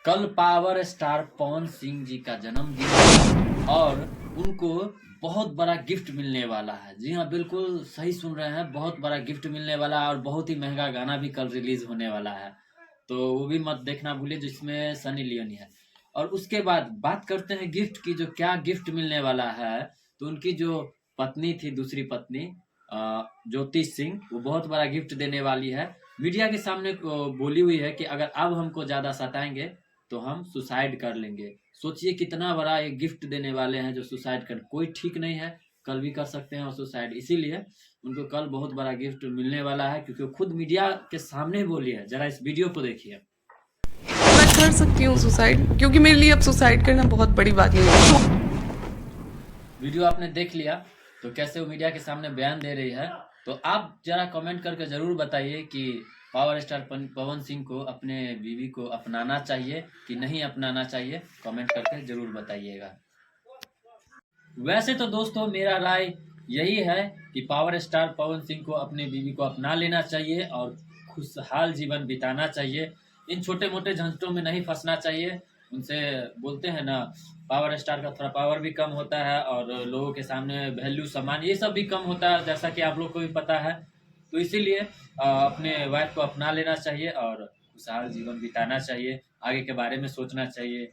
कल power star Pawan Singh ji का जन्मदिन है और उनको बहुत बड़ा गिफ्ट मिलने वाला है। जी हाँ, बिल्कुल सही सुन रहे हैं, बहुत बड़ा गिफ्ट मिलने वाला है और बहुत ही महंगा गाना भी कल रिलीज होने वाला है। तो वो भी मत देखना भूलिए, जिसमें सनी लियोनी है। और उसके बाद बात करते हैं गिफ्ट की, जो क्या गिफ्ट मिलने वाला है। तो उनकी जो पत्नी थी, दूसरी पत्नी ज्योति सिंह, वो बहुत बड़ा गिफ्ट देने वाली है। मीडिया के सामने बोली हुई है कि अगर अब हमको ज्यादा सताएंगे तो हम सुसाइड कर लेंगे। सोचिए कितना बड़ा एक गिफ्ट देने वाले हैं, जो सुसाइड कर, कोई ठीक नहीं है, कल भी कर सकते हैं और सुसाइड। इसीलिए उनको कल बहुत बड़ा गिफ्ट मिलने वाला है, क्योंकि वो खुद मीडिया के सामने बोली है। जरा इस वीडियो को देखिए। मैं कर सकती हूँ सुसाइड, क्योंकि मेरे लिए अब सुसाइड करना बहुत बड़ी बात नहीं है। वीडियो आपने देख लिया, तो कैसे वो मीडिया के सामने बयान दे रही है। तो आप जरा कमेंट करके जरूर बताइए कि पावर स्टार पवन सिंह को अपने बीवी को अपनाना चाहिए कि नहीं अपनाना चाहिए। कमेंट करके जरूर बताइएगा। वैसे तो दोस्तों मेरा राय यही है कि पावर स्टार पवन सिंह को अपने बीवी को अपना लेना चाहिए और खुशहाल जीवन बिताना चाहिए। इन छोटे मोटे झंझटों में नहीं फंसना चाहिए। उनसे बोलते हैं ना, पावर स्टार का थोड़ा पावर भी कम होता है और लोगों के सामने वैल्यू सम्मान ये सब भी कम होता है, जैसा कि आप लोग को भी पता है। तो इसीलिए अपने वाइफ को अपना लेना चाहिए और खुशहाल जीवन बिताना चाहिए, आगे के बारे में सोचना चाहिए।